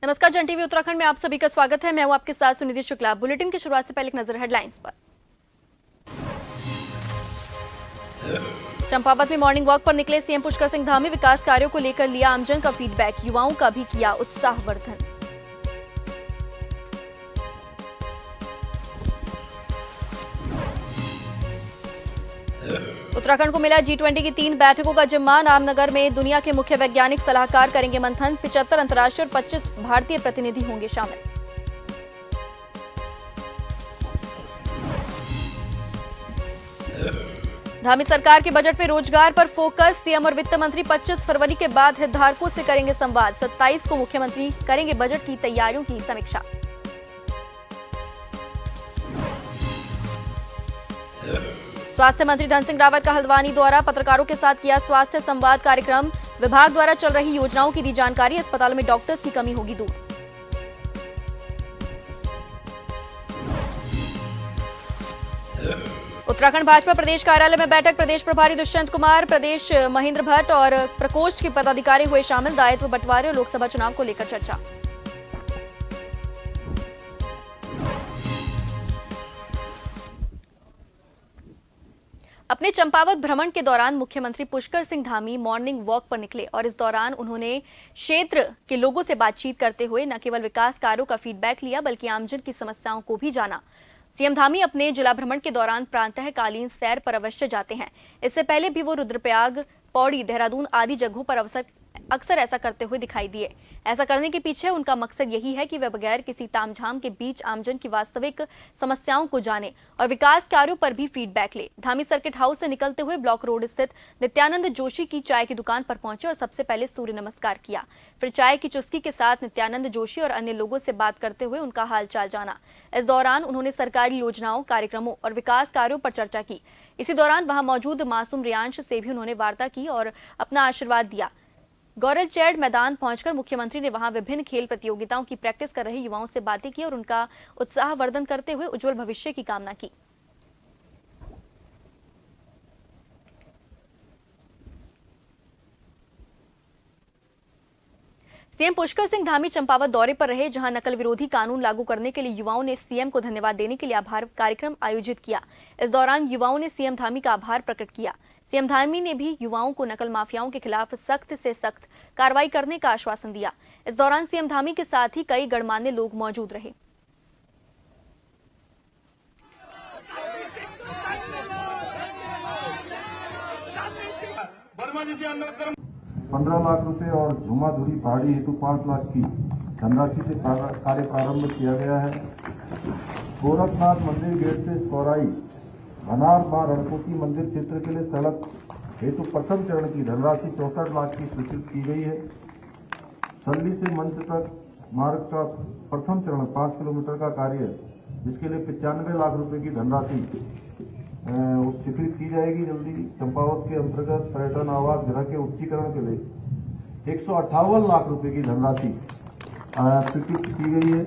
नमस्कार, जन टीवी उत्तराखंड में आप सभी का स्वागत है। मैं हूं आपके साथ सुनिधि शुक्ला। बुलेटिन की शुरुआत से पहले एक नजर हेडलाइंस पर। चंपावत में मॉर्निंग वॉक पर निकले सीएम पुष्कर सिंह धामी। विकास कार्यों को लेकर लिया आमजन का फीडबैक, युवाओं का भी किया उत्साहवर्धन। उत्तराखंड को मिला G20 की 3 बैठकों का जिम्मा। रामनगर में दुनिया के मुख्य वैज्ञानिक सलाहकार करेंगे मंथन। 75 अंतर्राष्ट्रीय और 25 भारतीय प्रतिनिधि होंगे शामिल। धामी सरकार के बजट में रोजगार पर फोकस। सीएम और वित्त मंत्री 25 फरवरी के बाद हितधारकों से करेंगे संवाद। 27 को मुख्यमंत्री करेंगे बजट की तैयारियों की समीक्षा। स्वास्थ्य मंत्री धन सिंह रावत का हल्द्वानी दौरा। पत्रकारों के साथ किया स्वास्थ्य संवाद कार्यक्रम। विभाग द्वारा चल रही योजनाओं की दी जानकारी। अस्पतालों में डॉक्टर्स की कमी होगी दूर। उत्तराखंड भाजपा प्रदेश कार्यालय में बैठक। प्रदेश प्रभारी दुष्यंत कुमार, प्रदेश महेंद्र भट्ट और प्रकोष्ठ के पदाधिकारी हुए शामिल। दायित्व बंटवारे और लोकसभा चुनाव को लेकर चर्चा। अपने चंपावत भ्रमण के दौरान मुख्यमंत्री पुष्कर सिंह धामी मॉर्निंग वॉक पर निकले और इस दौरान उन्होंने क्षेत्र के लोगों से बातचीत करते हुए न केवल विकास कार्यों का फीडबैक लिया बल्कि आमजन की समस्याओं को भी जाना। सीएम धामी अपने जिला भ्रमण के दौरान प्रातःकालीन सैर पर अवश्य जाते हैं। इससे पहले भी वो रुद्रप्रयाग, पौड़ी, देहरादून आदि जगहों पर अक्सर ऐसा करते हुए दिखाई दिए। ऐसा करने के पीछे उनका मकसद यही है कि वे बगैर किसी तामझाम के बीच आमजन की वास्तविक समस्याओं को जाने और विकास कार्यों पर भी फीडबैक ले। धामी सर्किट हाउस से निकलते हुए ब्लॉक रोड स्थित नित्यानंद जोशी की चाय की दुकान पर पहुंचे और सबसे पहले सूर्य नमस्कार किया। फिर चाय की चुस्की के साथ नित्यानंद जोशी और अन्य लोगों से बात करते हुए उनका हालचाल जाना। इस दौरान उन्होंने सरकारी योजनाओं, कार्यक्रमों और विकास कार्यों पर चर्चा की। इसी दौरान वहां मौजूद मासूम रियांश से भी उन्होंने वार्ता की और अपना आशीर्वाद दिया। गौरलचैड मैदान पहुंचकर मुख्यमंत्री ने वहां विभिन्न खेल प्रतियोगिताओं की प्रैक्टिस कर रहे युवाओं से बातें की और उनका उत्साहवर्धन करते हुए उज्जवल भविष्य की कामना की। सीएम पुष्कर सिंह धामी चंपावत दौरे पर रहे, जहां नकल विरोधी कानून लागू करने के लिए युवाओं ने सीएम को धन्यवाद देने के लिए आभार कार्यक्रम आयोजित किया। इस दौरान युवाओं ने सीएम धामी का आभार प्रकट किया। सीएम धामी ने भी युवाओं को नकल माफियाओं के खिलाफ सख्त से सख्त कार्रवाई करने का आश्वासन दिया। इस दौरान सीएम धामी के साथ ही कई गणमान्य लोग मौजूद रहे। ₹15 लाख और झुमाधुरी पहाड़ी हेतु 5 लाख की धनराशि से कार्य प्रारंभ किया गया है। गोरखनाथ मंदिर गेट से सौराई भनार मां रणकोटी मंदिर क्षेत्र के लिए सड़क हेतु प्रथम चरण की धनराशि 64 लाख की स्वीकृत की गई है। सल्ली से मंच तक मार्ग का प्रथम चरण 5 किलोमीटर का कार्य, जिसके लिए 95 लाख रुपए की धनराशि स्वीकृत की जाएगी जल्दी। चंपावत के अंतर्गत पर्यटन आवास गृह के उच्चीकरण के लिए 158 लाख रुपए की धनराशि स्वीकृत की गई है।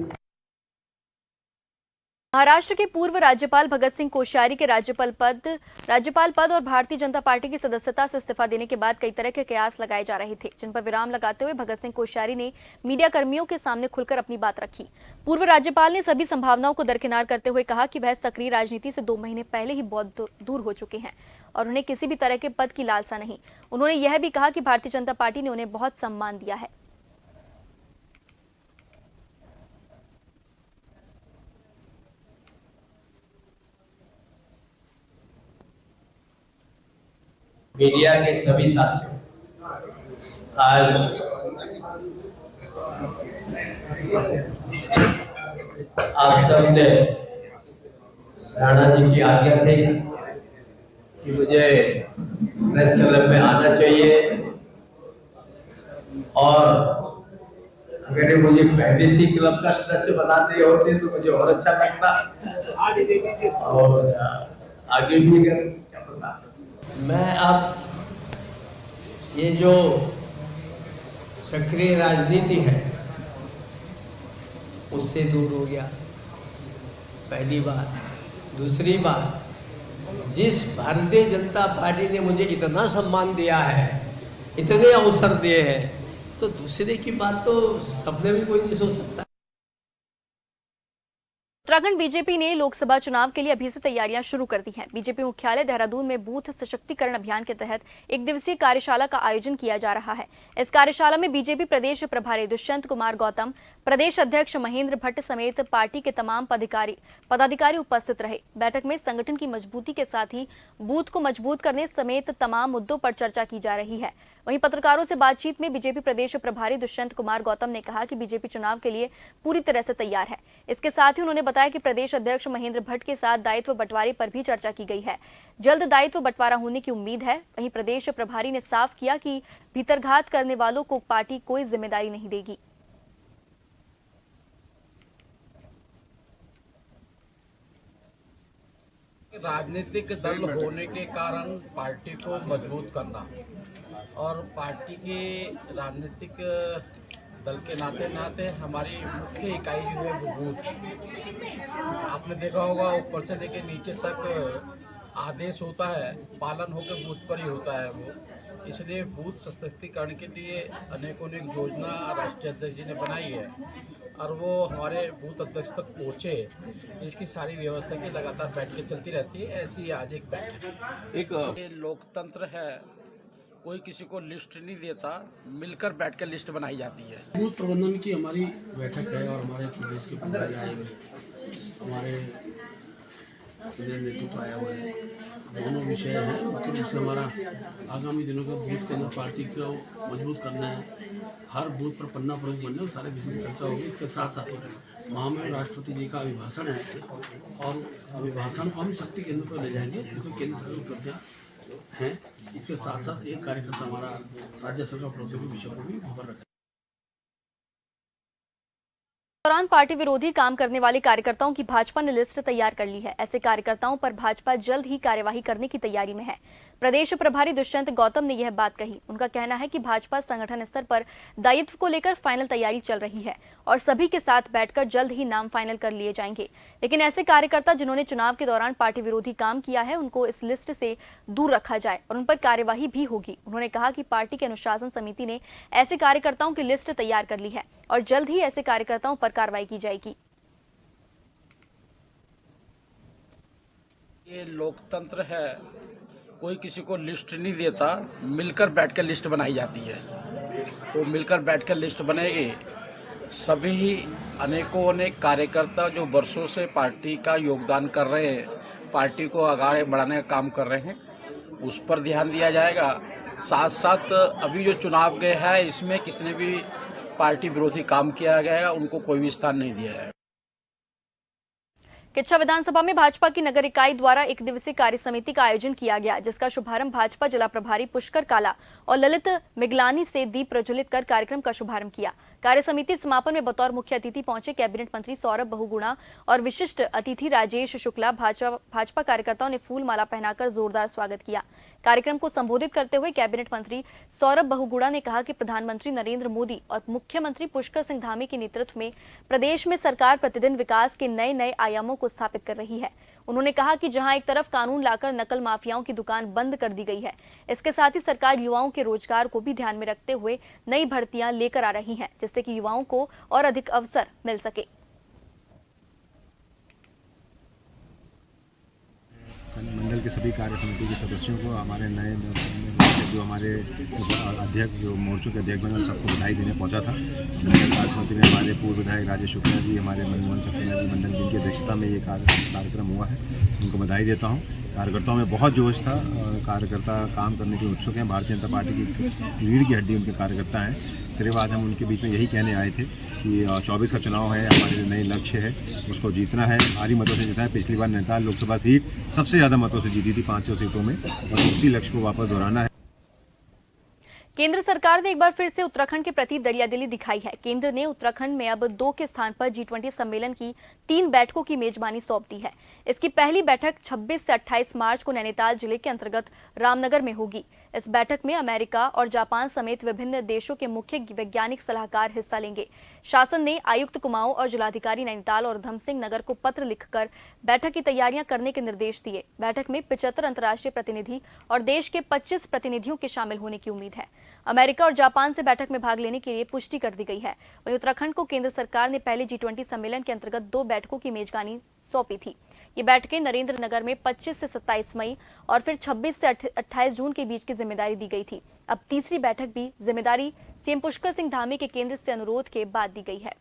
महाराष्ट्र के पूर्व राज्यपाल भगत सिंह कोश्यारी के राज्यपाल पद और भारतीय जनता पार्टी की सदस्यता से इस्तीफा देने के बाद कई तरह के कयास लगाए जा रहे थे, जिन पर विराम लगाते हुए भगत सिंह कोश्यारी ने मीडिया कर्मियों के सामने खुलकर अपनी बात रखी। पूर्व राज्यपाल ने सभी संभावनाओं को दरकिनार करते हुए कहा कि वह सक्रिय राजनीति से 2 महीने पहले ही बहुत दूर हो चुके हैं और उन्हें किसी भी तरह के पद की लालसा नहीं। उन्होंने यह भी कहा कि भारतीय जनता पार्टी ने उन्हें बहुत सम्मान दिया है। मीडिया के सभी साथियों, आज आप सबने राणा जी की आज्ञा थी कि मुझे प्रेस क्लब में आना चाहिए और अगर मुझे पहले से क्लब का सदस्य बना दिए होते तो मुझे और अच्छा लगता और आगे भी क्या पता। मैं अब ये जो सक्रिय राजनीति है उससे दूर हो गया, पहली बात। दूसरी बात, जिस भारतीय जनता पार्टी ने मुझे इतना सम्मान दिया है, इतने अवसर दिए हैं, तो दूसरे की बात तो सपने में कोई नहीं सोच सकता। उत्तराखंड बीजेपी ने लोकसभा चुनाव के लिए अभी से तैयारियां शुरू कर दी हैं। बीजेपी मुख्यालय देहरादून में बूथ सशक्तिकरण अभियान के तहत एक दिवसीय कार्यशाला का आयोजन किया जा रहा है। इस कार्यशाला में बीजेपी प्रदेश प्रभारी दुष्यंत कुमार गौतम, प्रदेश अध्यक्ष महेंद्र भट्ट समेत पार्टी के तमाम पदाधिकारी उपस्थित रहे। बैठक में संगठन की मजबूती के साथ ही बूथ को मजबूत करने समेत तमाम मुद्दों पर चर्चा की जा रही है। वहीं पत्रकारों से बातचीत में बीजेपी प्रदेश प्रभारी दुष्यंत कुमार गौतम ने कहा कि बीजेपी चुनाव के लिए पूरी तरह से तैयार है। इसके साथ ही उन्होंने बताया कि प्रदेश अध्यक्ष महेंद्र भट्ट के साथ दायित्व बंटवारे पर भी चर्चा की गई है। जल्द दायित्व बंटवारा होने की उम्मीद है। वहीं प्रदेश प्रभारी ने साफ किया कि भीतरघात करने वालों को पार्टी कोई जिम्मेदारी नहीं देगी। राजनीतिक दल होने के कारण पार्टी को मजबूत करना और पार्टी के राजनीतिक दल के नाते हमारी मुख्य इकाई जो है वो बूथ है। आपने देखा होगा ऊपर से लेकर नीचे तक आदेश होता है, पालन होकर बूथ पर ही होता है वो। इसलिए बूथ सशक्तिकरण के लिए अनेकों योजना राष्ट्रीय अध्यक्ष जी ने बनाई है और वो हमारे बूथ अध्यक्ष तक पहुँचे। इसकी सारी व्यवस्था की लगातार बैठकें चलती रहती है। ऐसी आज एक बैठक ये लोकतंत्र है, कोई किसी को लिस्ट नहीं देता, मिलकर बैठकर लिस्ट बनाई जाती है। बूथ प्रबंधन की हमारी बैठक है और हमारे प्रदेश के प्रभारी आए हुए हमारे नेतृत्व आया हुआ है। दोनों विषय हैं। मुख्य रूप से हमारा आगामी दिनों का बूथ के अंदर पार्टी को मजबूत करना है, हर बूथ पर पन्ना प्रमुख बनना, सारे विषय की चर्चा होगी। इसके साथ साथ महामहिम राष्ट्रपति जी का अभिभाषण है और अभिभाषण को हम शक्ति केंद्र पर ले जाएंगे क्योंकि केंद्र सरकार उपलब्धियाँ हैं। इसके साथ साथ एक कार्यक्रम हमारा राज्य सरकार उपलब्धियों के विषय को भी खबर रखें। दौरान पार्टी विरोधी काम करने वाले कार्यकर्ताओं की भाजपा ने लिस्ट तैयार कर ली है। ऐसे कार्यकर्ताओं पर भाजपा जल्द ही कार्यवाही करने की तैयारी में है। प्रदेश प्रभारी दुष्यंत गौतम ने यह बात कही। उनका कहना है कि भाजपा संगठन स्तर पर दायित्व को लेकर फाइनल तैयारी चल रही है और सभी के साथ बैठकर जल्द ही नाम फाइनल कर लिए जाएंगे। लेकिन ऐसे कार्यकर्ता जिन्होंने चुनाव के दौरान पार्टी विरोधी काम किया है उनको इस लिस्ट से दूर रखा जाए और उन पर कार्यवाही भी होगी। उन्होंने कहा कि पार्टी की अनुशासन समिति ने ऐसे कार्यकर्ताओं की लिस्ट तैयार कर ली है और जल्द ही ऐसे कार्यकर्ताओं पर कार्रवाई की जाएगी। ये लोकतंत्र है, कोई किसी को लिस्ट नहीं देता, मिलकर बैठकर लिस्ट बनाई जाती है। तो मिलकर बैठकर लिस्ट बनेगी। सभी अनेकों अनेक कार्यकर्ता जो वर्षों से पार्टी का योगदान कर रहे हैं, पार्टी को आगे बढ़ाने का काम कर रहे हैं, उस पर ध्यान दिया जाएगा। साथ साथ अभी जो चुनाव गए हैं इसमें किसी ने भी पार्टी विरोधी काम किया गया है उनको कोई भी स्थान नहीं दिया है। किच्छा विधानसभा में भाजपा की नगर इकाई द्वारा एक दिवसीय कार्य समिति का आयोजन किया गया, जिसका शुभारंभ भाजपा जिला प्रभारी पुष्कर काला और ललित मिगलानी से दीप प्रज्वलित कर कार्यक्रम का शुभारंभ किया। कार्य समिति समापन में बतौर मुख्य अतिथि पहुंचे कैबिनेट मंत्री सौरभ बहुगुणा और विशिष्ट अतिथि राजेश शुक्ला। भाजपा कार्यकर्ताओं ने फूल माला पहनाकर जोरदार स्वागत किया। कार्यक्रम को संबोधित करते हुए कैबिनेट मंत्री सौरभ बहुगुणा ने कहा कि प्रधानमंत्री नरेंद्र मोदी और मुख्यमंत्री पुष्कर सिंह धामी के नेतृत्व में प्रदेश में सरकार प्रतिदिन विकास के नए नए आयामों को स्थापित कर रही है। उन्होंने कहा कि जहां एक तरफ कानून लाकर नकल माफियाओं की दुकान बंद कर दी गई है, इसके साथ ही सरकार युवाओं के रोजगार को भी ध्यान में रखते हुए नई भर्तियां लेकर आ रही है, जिससे कि युवाओं को और अधिक अवसर मिल सके। मंडल के सभी कार्य समिति के सदस्यों को, हमारे नए जो हमारे अध्यक्ष, जो मोर्चों के अध्यक्ष बने, सबको बधाई देने पहुंचा था। मंडल कार्य समिति में हमारे पूर्व विधायक राजेश शुक्ला जी, हमारे मनमोहन सक्सेना जी मंडल जिनकी अध्यक्षता में ये कार्यक्रम हुआ है, उनको बधाई देता हूँ। कार्यकर्ताओं में बहुत जोश था, कार्यकर्ता काम करने के उत्सुक हैं। भारतीय जनता पार्टी की रीढ़ की हड्डी उनके कार्यकर्ता हैं। सिर्फ आज हम उनके बीच में यही कहने आए थे कि 24 का चुनाव है, हमारे नए लक्ष्य है, उसको जीतना है। भारी मतों से जीता है। पिछली बार नैनीताल लोकसभा सीट सबसे ज़्यादा मतों से जीती थी, 500 सीटों में, और उसी लक्ष्य को वापस दोहराना है। केंद्र सरकार ने एक बार फिर से उत्तराखंड के प्रति दरियादिली दिखाई है। केंद्र ने उत्तराखंड में अब 2 के स्थान पर G20 सम्मेलन की 3 बैठकों की मेजबानी सौंप दी है। इसकी पहली बैठक 26 से 28 मार्च को नैनीताल जिले के अंतर्गत रामनगर में होगी। इस बैठक में अमेरिका और जापान समेत विभिन्न देशों के मुख्य वैज्ञानिक सलाहकार हिस्सा लेंगे। शासन ने आयुक्त कुमाऊं और जिलाधिकारी नैनीताल और उधम सिंह नगर को पत्र लिखकर बैठक की तैयारियां करने के निर्देश दिए। बैठक में 75 अंतर्राष्ट्रीय प्रतिनिधि और देश के 25 प्रतिनिधियों के शामिल होने की उम्मीद है। अमेरिका और जापान से बैठक में भाग लेने के लिए पुष्टि कर दी गई है। वहीं उत्तराखंड को केंद्र सरकार ने पहले G20 सम्मेलन के अंतर्गत 2 बैठकों की मेजबानी सौंपी थी। ये बैठकें नरेंद्र नगर में 25 से 27 मई और फिर 26 से 28 जून के बीच की जिम्मेदारी दी गई थी। अब तीसरी बैठक भी जिम्मेदारी सीएम पुष्कर सिंह धामी के केंद्र से अनुरोध के बाद दी गई है।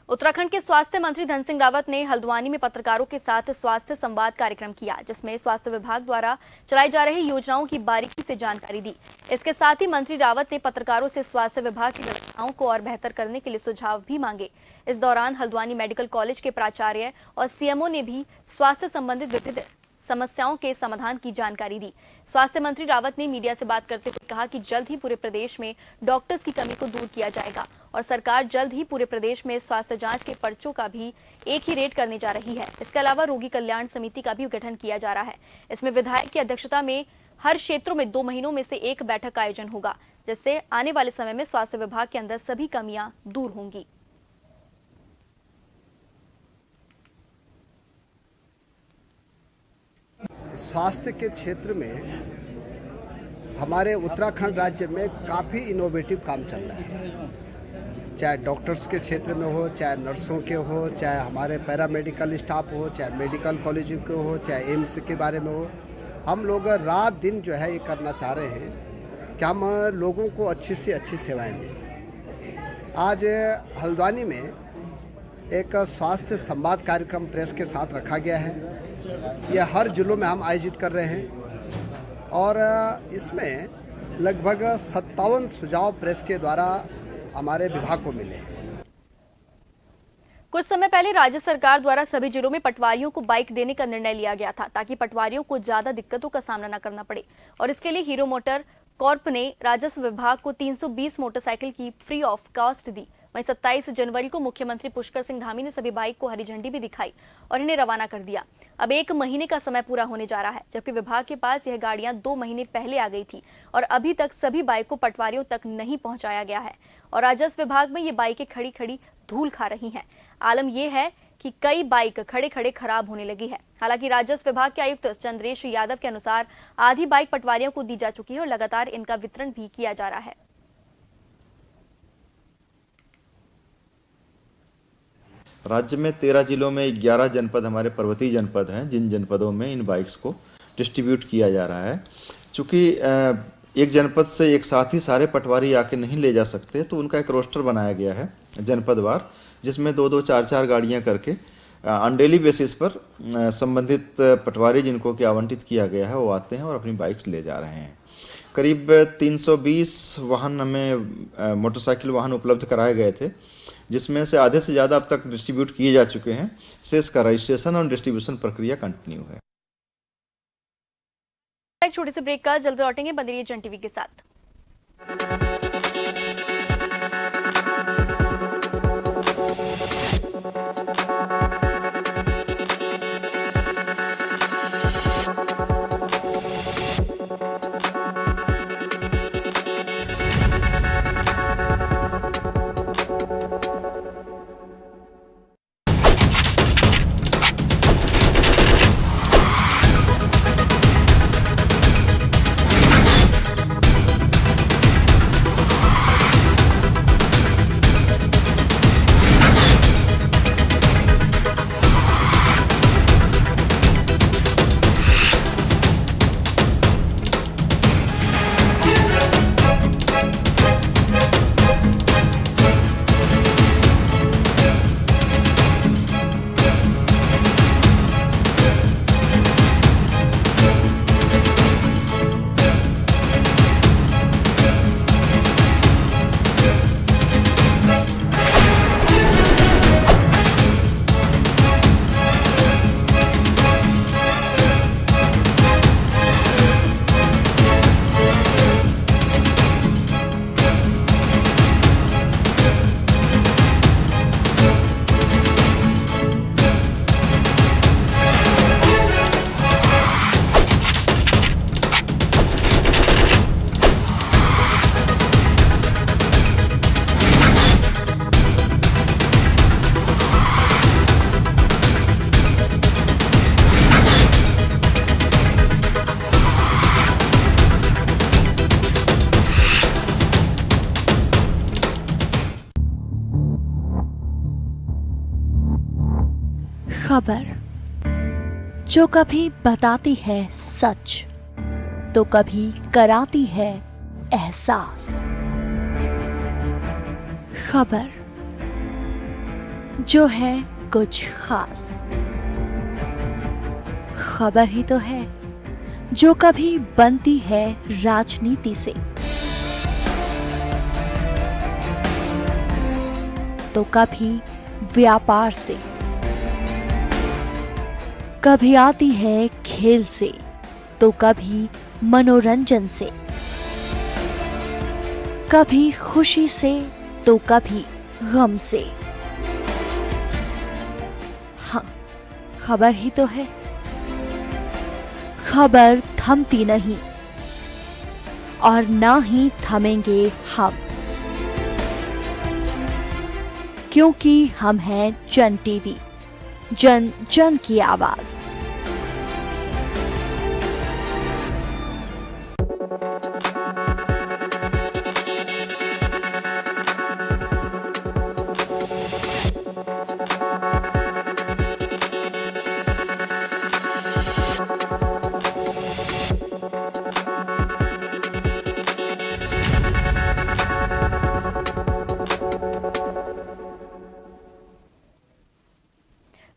उत्तराखंड के स्वास्थ्य मंत्री धन सिंह रावत ने हल्द्वानी में पत्रकारों के साथ स्वास्थ्य संवाद कार्यक्रम किया, जिसमें स्वास्थ्य विभाग द्वारा चलाई जा रही योजनाओं की बारीकी से जानकारी दी। इसके साथ ही मंत्री रावत ने पत्रकारों से स्वास्थ्य विभाग की व्यवस्थाओं को और बेहतर करने के लिए सुझाव भी मांगे। इस दौरान हल्द्वानी मेडिकल कॉलेज के प्राचार्य और सीएमओ ने भी स्वास्थ्य संबंधित विभिन्न समस्याओं के समाधान की जानकारी दी। स्वास्थ्य मंत्री रावत ने मीडिया से बात करते हुए कहा कि जल्द ही पूरे प्रदेश में डॉक्टर्स की कमी को दूर किया जाएगा और सरकार जल्द ही पूरे प्रदेश में स्वास्थ्य जांच के पर्चों का भी एक ही रेट करने जा रही है। इसके अलावा रोगी कल्याण समिति का भी गठन किया जा रहा है। इसमें विधायक की अध्यक्षता में हर क्षेत्रों में 2 महीनों में से एक बैठक का आयोजन होगा, जिससे आने वाले समय में स्वास्थ्य विभाग के अंदर सभी कमियां दूर होंगी। स्वास्थ्य के क्षेत्र में हमारे उत्तराखंड राज्य में काफ़ी इनोवेटिव काम चल रहा है, चाहे डॉक्टर्स के क्षेत्र में हो, चाहे नर्सों के हो, चाहे हमारे पैरामेडिकल स्टाफ हो, चाहे मेडिकल कॉलेज के हो, चाहे एम्स के बारे में हो। हम लोग रात दिन जो है ये करना चाह रहे हैं कि हम लोगों को अच्छी से अच्छी सेवाएं दें। आज हल्द्वानी में एक स्वास्थ्य संवाद कार्यक्रम प्रेस के साथ रखा गया है। यह हर जिलों में हम आयोजित कर रहे हैं और इसमें लगभग 57 सुझाव प्रेस के द्वारा हमारे विभाग को मिले हैं। कुछ समय पहले राज्य सरकार द्वारा सभी जिलों में पटवारियों को बाइक देने का निर्णय लिया गया था, ताकि पटवारियों को ज्यादा दिक्कतों का सामना न करना पड़े। और इसके लिए हीरो मोटर कॉर्प ने राजस्व विभाग को 320 मोटरसाइकिल की फ्री ऑफ कॉस्ट दी। वहीं 27 जनवरी को मुख्यमंत्री पुष्कर सिंह धामी ने सभी बाइक को हरी झंडी भी दिखाई और इन्हें रवाना कर दिया। अब 1 महीने का समय पूरा होने जा रहा है, जबकि विभाग के पास यह गाड़ियां 2 महीने पहले आ गई थी और अभी तक सभी बाइक को पटवारियों तक नहीं पहुंचाया गया है और राजस्व विभाग में ये बाइकें खड़ी खड़ी धूल खा रही हैं। आलम यह है कि कई बाइक खड़े खड़े खराब होने लगी है। हालांकि राजस्व विभाग के आयुक्त चंद्रेश यादव के अनुसार आधी बाइक पटवारियों को दी जा चुकी है और लगातार इनका वितरण भी किया जा रहा है। राज्य में 13 जिलों में 11 जनपद हमारे पर्वतीय जनपद हैं, जिन जनपदों में इन बाइक्स को डिस्ट्रीब्यूट किया जा रहा है। चूँकि एक जनपद से एक साथ ही सारे पटवारी आके नहीं ले जा सकते, तो उनका एक रोस्टर बनाया गया है जनपदवार, जिसमें 2-2, 4-4 गाड़ियां करके ऑन डेली बेसिस पर संबंधित पटवारी जिनको कि आवंटित किया गया है वो आते हैं और अपनी बाइक्स ले जा रहे हैं। करीब 320 वाहन हमें मोटरसाइकिल वाहन उपलब्ध कराए गए थे, जिसमें से आधे से ज़्यादा अब तक डिस्ट्रीब्यूट किए जा चुके हैं। शेष का रजिस्ट्रेशन और डिस्ट्रीब्यूशन प्रक्रिया कंटिन्यू है। एक छोटे से ब्रेक का जल्द लौटेंगे, बने रहिए जन टीवी के साथ। जो कभी बताती है सच तो कभी कराती है एहसास। खबर जो है कुछ खास, खबर ही तो है जो कभी बनती है राजनीति से तो कभी व्यापार से, कभी आती है खेल से तो कभी मनोरंजन से, कभी खुशी से तो कभी गम से। हाँ, खबर ही तो है। खबर थमती नहीं और ना ही थमेंगे हम, क्योंकि हम हैं जन टीवी, जन जन की आवाज।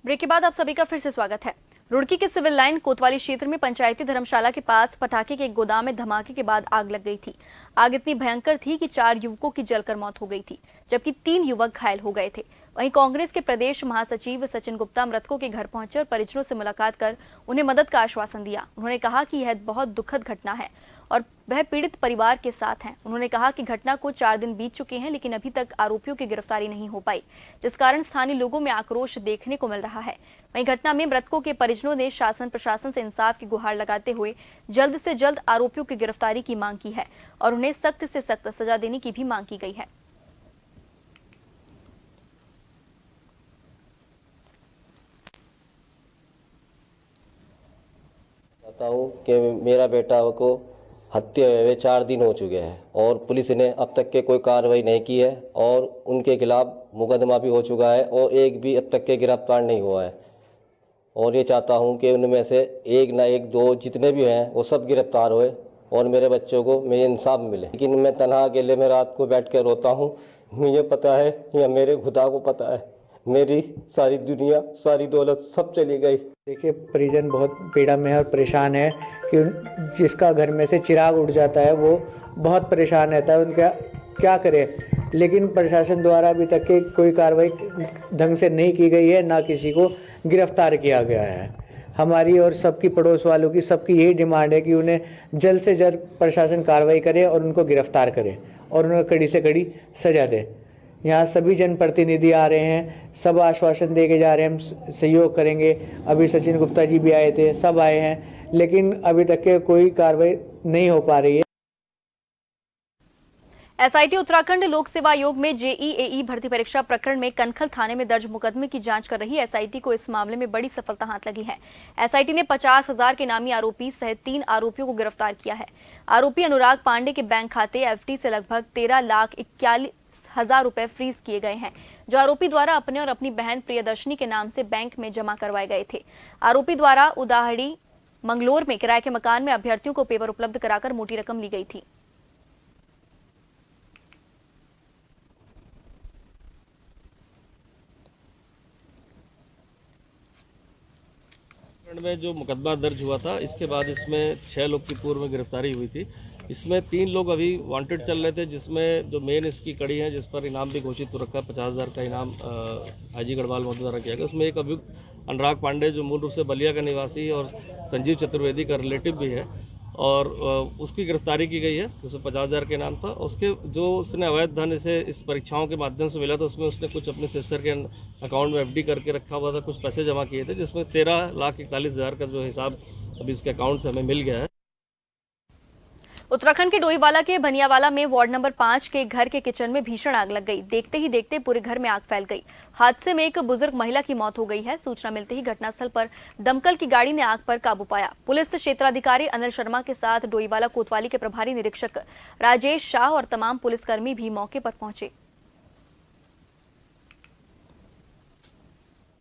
ब्रेक के बाद आप सभी का फिर से स्वागत है। रुड़की के सिविल लाइन कोतवाली क्षेत्र में पंचायती धर्मशाला के पास पटाखे के एक गोदाम में धमाके के बाद आग लग गई थी। आग इतनी भयंकर थी कि 4 युवकों की जलकर मौत हो गई थी, जबकि 3 युवक घायल हो गए थे। वहीं कांग्रेस के प्रदेश महासचिव सचिन गुप्ता मृतकों के घर पहुंचे और परिजनों से मुलाकात कर उन्हें मदद का आश्वासन दिया। उन्होंने कहा कि यह बहुत दुखद घटना है और वह पीड़ित परिवार के साथ हैं। उन्होंने कहा कि घटना को 4 दिन बीत चुके हैं, लेकिन अभी तक आरोपियों की गिरफ्तारी नहीं हो पाई, जिस कारण स्थानीय लोगों में आक्रोश देखने को मिल रहा है। वहीं घटना में मृतकों के परिजनों ने शासन प्रशासन से इंसाफ की गुहार लगाते हुए जल्द से जल्द आरोपियों की गिरफ्तारी की मांग की है और उन्हें सख्त से सख्त सजा देने की भी मांग की गई है। कहता हूँ कि मेरा बेटा को हत्या हुए 4 दिन हो चुके हैं और पुलिस ने अब तक के कोई कार्रवाई नहीं की है और उनके खिलाफ मुकदमा भी हो चुका है और एक भी अब तक के गिरफ्तार नहीं हुआ है। और ये चाहता हूँ कि उनमें से एक ना एक 2 जितने भी हैं वो सब गिरफ्तार हुए और मेरे बच्चों को मेरे इंसाफ मिले। लेकिन मैं तन्हा अकेले में रात को बैठ कर रोता हूँ। मुझे पता है या मेरे खुदा को पता है, मेरी सारी दुनिया सारी दौलत सब चली गई। देखिए, परिजन बहुत पीड़ा में है और परेशान है कि जिसका घर में से चिराग उड़ जाता है वो बहुत परेशान रहता है। उनका क्या करे, लेकिन प्रशासन द्वारा अभी तक की कोई कार्रवाई ढंग से नहीं की गई है, ना किसी को गिरफ्तार किया गया है। हमारी और सबकी पड़ोस वालों की सबकी यही डिमांड है कि उन्हें जल्द से जल्द प्रशासन कार्रवाई करे और उनको गिरफ्तार करे और उन्हें कड़ी से कड़ी सजा दे। यहाँ सभी जनप्रतिनिधि आ रहे हैं, सब आश्वासन दे के जा रहे हैं, हम सहयोग करेंगे। अभी सचिन गुप्ता जी भी आए थे, सब आए हैं, लेकिन अभी तक के कोई कार्रवाई नहीं हो पा रही है। एसआईटी उत्तराखंड लोक सेवा आयोग में जेईई भर्ती परीक्षा प्रकरण में कनखल थाने में दर्ज मुकदमे की जांच कर रही एसआईटी को इस मामले में बड़ी सफलता हाथ लगी है। एसआईटी ने 50,000 के नामी आरोपी सहित 3 आरोपियों को गिरफ्तार किया है। आरोपी अनुराग पांडे के बैंक खाते एफडी से लगभग 13,41,000 रुपए फ्रीज किए गए हैं, जो आरोपी द्वारा अपने और अपनी बहन प्रियदर्शनी के नाम से बैंक में जमा करवाए गए थे। आरोपी द्वारा उदाहड़ी मंगलोर में किराए के मकान में अभ्यर्थियों को पेपर उपलब्ध कराकर मोटी रकम ली गई थी। में जो मुकदमा दर्ज हुआ था, इसके बाद इसमें 6 लोग की पूर्व में गिरफ्तारी हुई थी। इसमें 3 लोग अभी वांटेड चल रहे थे, जिसमें जो मेन इसकी कड़ी है, जिस पर इनाम भी घोषित हो रखा है, 50,000 का इनाम आईजी गढ़वाल महोदय द्वारा किया गया। उसमें एक अभियुक्त अनुराग पांडे जो मूल रूप से बलिया का निवासी और संजीव चतुर्वेदी का रिलेटिव भी है और उसकी गिरफ्तारी की गई है, उसमें 50,000 का इनाम था। उसके जो उसने अवैध धन इसे इस परीक्षाओं के माध्यम से मिला था, उसमें उसने कुछ अपने सिस्टर के अकाउंट में एफडी करके रखा हुआ था, कुछ पैसे जमा किए थे, जिसमें 13,41,000 का जो हिसाब अभी इसके अकाउंट से हमें मिल गया है। उत्तराखंड के डोईवाला के बनियावाला में वार्ड नंबर 5 के घर के किचन में भीषण आग लग गई। देखते ही देखते पूरे घर में आग फैल गई। हादसे में एक बुजुर्ग महिला की मौत हो गई है। सूचना मिलते ही घटनास्थल पर दमकल की गाड़ी ने आग पर काबू पाया। पुलिस क्षेत्राधिकारी अनिल शर्मा के साथ डोईवाला कोतवाली के प्रभारी निरीक्षक राजेश शाह और तमाम पुलिसकर्मी भी मौके पर पहुंचे।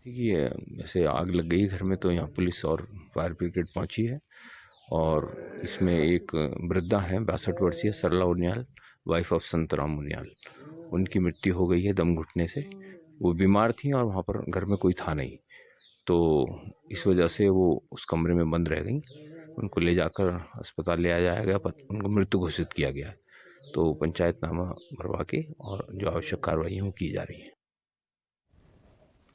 देखिए, ऐसे आग लग गई घर में तो यहाँ पुलिस और फायर ब्रिगेड पहुंची है और इसमें एक वृद्धा है 62 वर्षीय सरला उनियाल, वाइफ ऑफ संतराम उनियाल। उनकी मृत्यु हो गई है दम घुटने से। वो बीमार थी और वहाँ पर घर में कोई था नहीं, तो इस वजह से वो उस कमरे में बंद रह गई। उनको ले जाकर अस्पताल ले आया गया, उनको मृत्यु घोषित किया गया है। तो पंचायतनामा भरवा के और जो आवश्यक कार्रवाई है वो की जा रही है।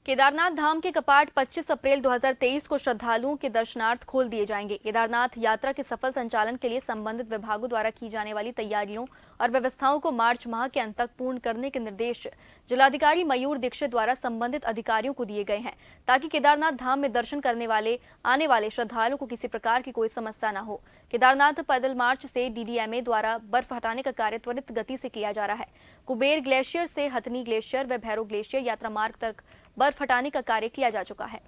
केदारनाथ धाम के कपाट 25 अप्रैल 2023 को श्रद्धालुओं के दर्शनार्थ खोल दिए जाएंगे। केदारनाथ यात्रा के सफल संचालन के लिए संबंधित विभागों द्वारा की जाने वाली तैयारियों और व्यवस्थाओं को मार्च माह के अंत तक पूर्ण करने के निर्देश जिलाधिकारी मयूर दीक्षित द्वारा संबंधित अधिकारियों को दिए गए हैं, ताकि केदारनाथ धाम में दर्शन करने आने वाले श्रद्धालुओं को किसी प्रकार की कोई समस्या न हो। केदारनाथ पैदल मार्च से DDMA द्वारा बर्फ हटाने का कार्य त्वरित गति से किया जा रहा है। कुबेर ग्लेशियर से हथनी ग्लेशियर व भैरव ग्लेशियर यात्रा मार्ग तक बर्फ हटाने का कार्य किया जा चुका है।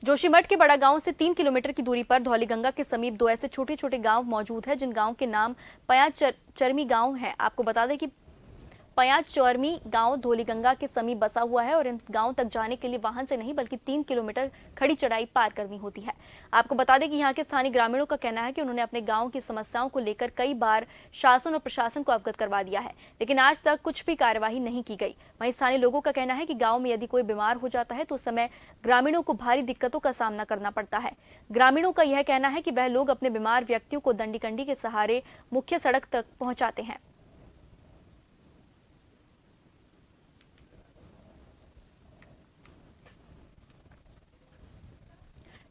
जोशीमठ के बड़ा गांव से 3 किलोमीटर की दूरी पर धौलीगंगा के समीप 2 ऐसे छोटे छोटे गांव मौजूद हैं, जिन गांव के नाम चरमी गांव है। आपको बता दें कि चरमी गांव धौलीगंगा के समीप बसा हुआ है और इन गांव तक जाने के लिए वाहन से नहीं बल्कि 3 किलोमीटर खड़ी चढ़ाई पार करनी होती है। आपको बता दें कि यहाँ के स्थानीय ग्रामीणों का कहना है कि उन्होंने अपने गांव की समस्याओं को लेकर कई बार शासन और प्रशासन को अवगत करवा दिया है, लेकिन आज तक कुछ भी कार्यवाही नहीं की गई। वहीं स्थानीय लोगों का कहना है कि गाँव में यदि कोई बीमार हो जाता है तो उस समय ग्रामीणों को भारी दिक्कतों का सामना करना पड़ता है। ग्रामीणों का यह कहना है कि वह लोग अपने बीमार व्यक्तियों को दंडी कंडी के सहारे मुख्य सड़क तक पहुंचाते हैं।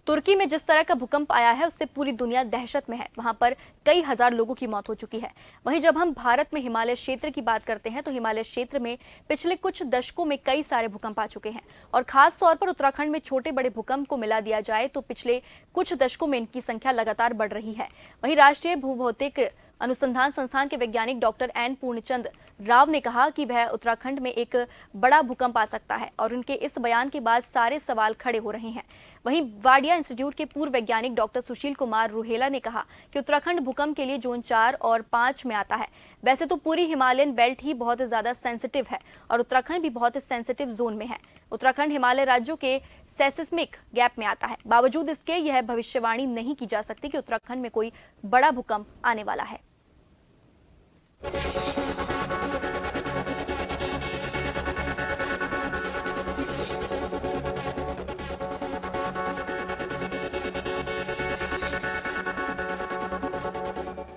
तुर्की में जिस तरह का भूकंप आया है उससे पूरी दुनिया दहशत में है। वहां पर कई हजार लोगों की मौत हो चुकी है। वहीं जब हम भारत में हिमालय क्षेत्र की बात करते हैं तो हिमालय क्षेत्र में पिछले कुछ दशकों में कई सारे भूकंप आ चुके हैं और खास तौर पर उत्तराखंड में छोटे बड़े भूकंप को मिला दिया जाए तो पिछले कुछ दशकों में इनकी संख्या लगातार बढ़ रही है। वहीं राष्ट्रीय भूभौतिक अनुसंधान संस्थान के वैज्ञानिक डॉक्टर एन पूर्णचंद राव ने कहा कि वह उत्तराखंड में एक बड़ा भूकंप आ सकता है और उनके इस बयान के बाद सारे सवाल खड़े हो रहे हैं। वहीं वाडिया इंस्टीट्यूट के पूर्व वैज्ञानिक डॉक्टर सुशील कुमार रुहेला ने कहा कि उत्तराखंड भूकंप के लिए जोन 4 और 5 में आता है। वैसे तो पूरी हिमालयन बेल्ट ही बहुत ज्यादा सेंसिटिव है और उत्तराखंड भी बहुत सेंसिटिव जोन में है। उत्तराखंड हिमालय राज्यों के सेस्मिक गैप में आता है। बावजूद इसके यह भविष्यवाणी नहीं की जा सकती कि उत्तराखंड में कोई बड़ा भूकंप आने वाला है।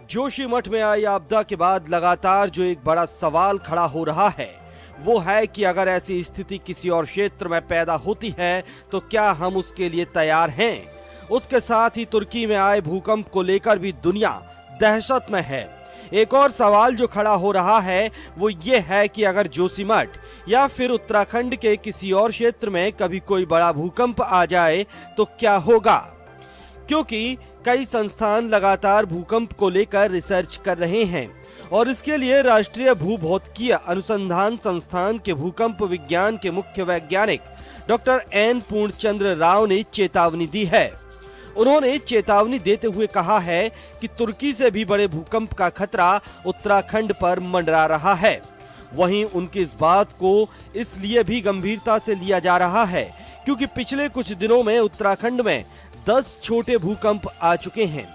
जोशीमठ में आई आपदा के बाद लगातार जो एक बड़ा सवाल खड़ा हो रहा है वो है कि अगर ऐसी स्थिति किसी और क्षेत्र में पैदा होती है तो क्या हम उसके लिए तैयार हैं? उसके साथ ही तुर्की में आए भूकंप को लेकर भी दुनिया दहशत में है। एक और सवाल जो खड़ा हो रहा है वो ये है कि अगर जोशीमठ या फिर उत्तराखंड के किसी और क्षेत्र में कभी कोई बड़ा भूकंप आ जाए तो क्या होगा? क्योंकि कई संस्थान लगातार भूकंप को लेकर रिसर्च कर रहे हैं और इसके लिए राष्ट्रीय भूभौतिकीय अनुसंधान संस्थान के भूकंप विज्ञान के मुख्य वैज्ञानिक डॉक्टर एन पूर्णचंद्र राव ने चेतावनी दी है। उन्होंने चेतावनी देते हुए कहा है कि तुर्की से भी बड़े भूकंप का खतरा उत्तराखंड पर मंडरा रहा है। वहीं उनकी इस बात को इसलिए भी गंभीरता से लिया जा रहा है क्योंकि पिछले कुछ दिनों में उत्तराखंड में 10 छोटे भूकंप आ चुके हैं।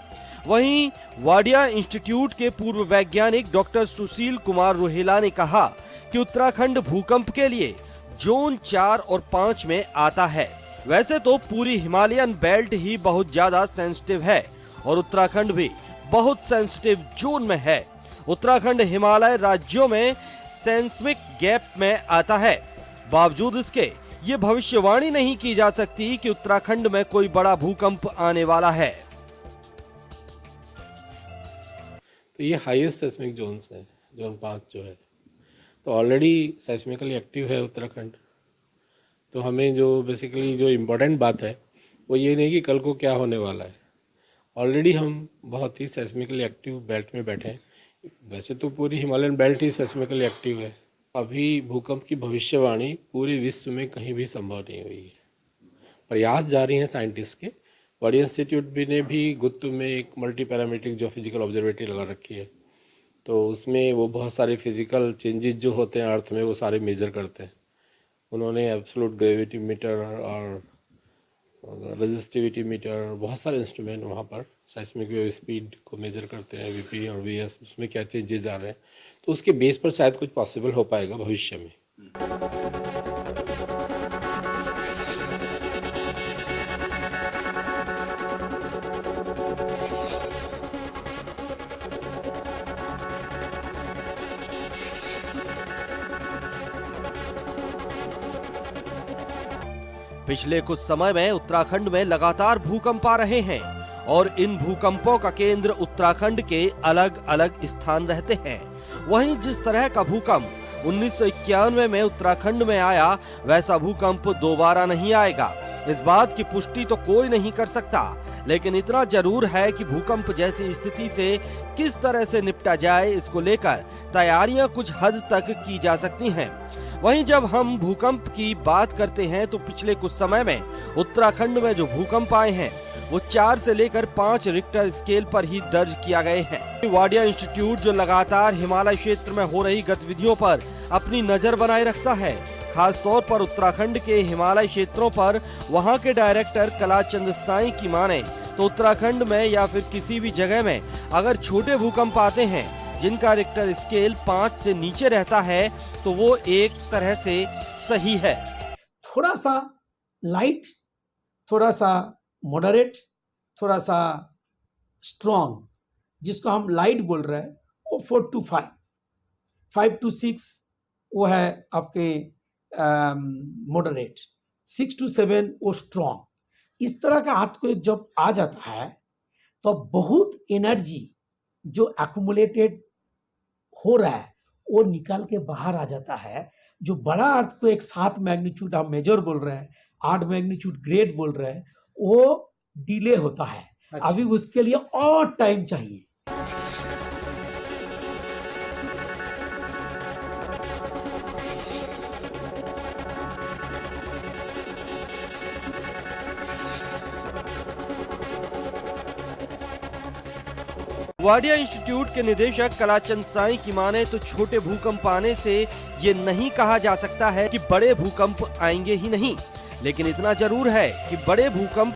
वहीं वाडिया इंस्टीट्यूट के पूर्व वैज्ञानिक डॉक्टर सुशील कुमार रुहेला ने कहा कि उत्तराखंड भूकंप के लिए जोन 4 और 5 में आता है। वैसे तो पूरी हिमालयन बेल्ट ही बहुत ज्यादा सेंसिटिव है और उत्तराखंड भी बहुत सेंसिटिव जोन में है। उत्तराखंड हिमालय राज्यों में सेस्मिक गैप में आता है। बावजूद इसके ये भविष्यवाणी नहीं की जा सकती कि उत्तराखंड में कोई बड़ा भूकंप आने वाला है। तो ये हाईएस्ट सेस्मिक जोन्स है, जोन 5 जो है, तो ऑलरेडी सेस्मिकली एक्टिव है उत्तराखंड। तो हमें जो बेसिकली जो इम्पोर्टेंट बात है वो ये नहीं कि कल को क्या होने वाला है। ऑलरेडी हम बहुत ही सेस्मिकली एक्टिव बेल्ट में बैठे हैं। वैसे तो पूरी हिमालयन बेल्ट ही सेस्मिकली एक्टिव है। अभी भूकंप की भविष्यवाणी पूरे विश्व में कहीं भी संभव नहीं हुई है। प्रयास जारी हैं साइंटिस्ट के। वाडिया इंस्टीट्यूट भी ने भी गुत्तु में एक मल्टी पैरामीट्रिक जो फिजिकल ऑब्जर्वेटरी लगा रखी है, तो उसमें वो बहुत सारे फिजिकल चेंजेस जो होते हैं अर्थ में वो सारे मेजर करते हैं। उन्होंने एब्सोल्यूट ग्रेविटी मीटर और रेजिस्टिविटी मीटर, बहुत सारे इंस्ट्रूमेंट वहाँ पर साइस्मिक वेव स्पीड को मेजर करते हैं, वीपी और वीएस, उसमें क्या चेंजेस आ रहे हैं, तो उसके बेस पर शायद कुछ पॉसिबल हो पाएगा भविष्य में। पिछले कुछ समय में उत्तराखंड में लगातार भूकंप आ रहे हैं और इन भूकंपों का केंद्र उत्तराखंड के अलग अलग स्थान रहते हैं। वहीं जिस तरह का भूकंप 1991 में उत्तराखंड में आया, वैसा भूकंप दोबारा नहीं आएगा। इस बात की पुष्टि तो कोई नहीं कर सकता, लेकिन इतना जरूर है कि भूकंप जैसी स्थिति से किस तरह से निपटा जाए, इसको लेकर तैयारियां कुछ हद तक की जा सकती हैं। वहीं जब हम भूकंप की बात करते हैं तो पिछले कुछ समय में उत्तराखंड में जो भूकंप आए हैं वो 4 से लेकर 5 रिक्टर स्केल पर ही दर्ज किया गए हैं। वाडिया इंस्टीट्यूट जो लगातार हिमालय क्षेत्र में हो रही गतिविधियों पर अपनी नजर बनाए रखता है, खास तौर पर उत्तराखंड के हिमालय क्षेत्रों पर, वहां के डायरेक्टर कलाचंद साई की माने तो उत्तराखंड में या फिर किसी भी जगह में अगर छोटे भूकंप आते हैं जिनका रिक्टर स्केल 5 से नीचे रहता है तो वो एक तरह से सही है। थोड़ा सा लाइट, थोड़ा सा मॉडरेट, थोड़ा सा स्ट्रॉन्ग, जिसको हम लाइट बोल रहे हैं, वो 4 to 5, 5 to 6 वो है आपके मॉडरेट, 6 to 7 वो स्ट्रॉन्ग। इस तरह का आपको जब आ जाता है तो बहुत एनर्जी जो एक्युमुलेटेड हो रहा है वो निकाल के बाहर आ जाता है। जो बड़ा अर्थ को एक 7 मैग्नीट्यूड हम मेजर बोल रहे हैं, 8 मैग्नीट्यूड ग्रेड बोल रहे हैं, वो डिले होता है। अच्छा। अभी उसके लिए और टाइम चाहिए। वाडिया इंस्टीट्यूट के निदेशक कलाचंद साई की माने तो छोटे भूकंप आने से ये नहीं कहा जा सकता है कि बड़े भूकंप आएंगे ही नहीं, लेकिन इतना जरूर है कि बड़े भूकंप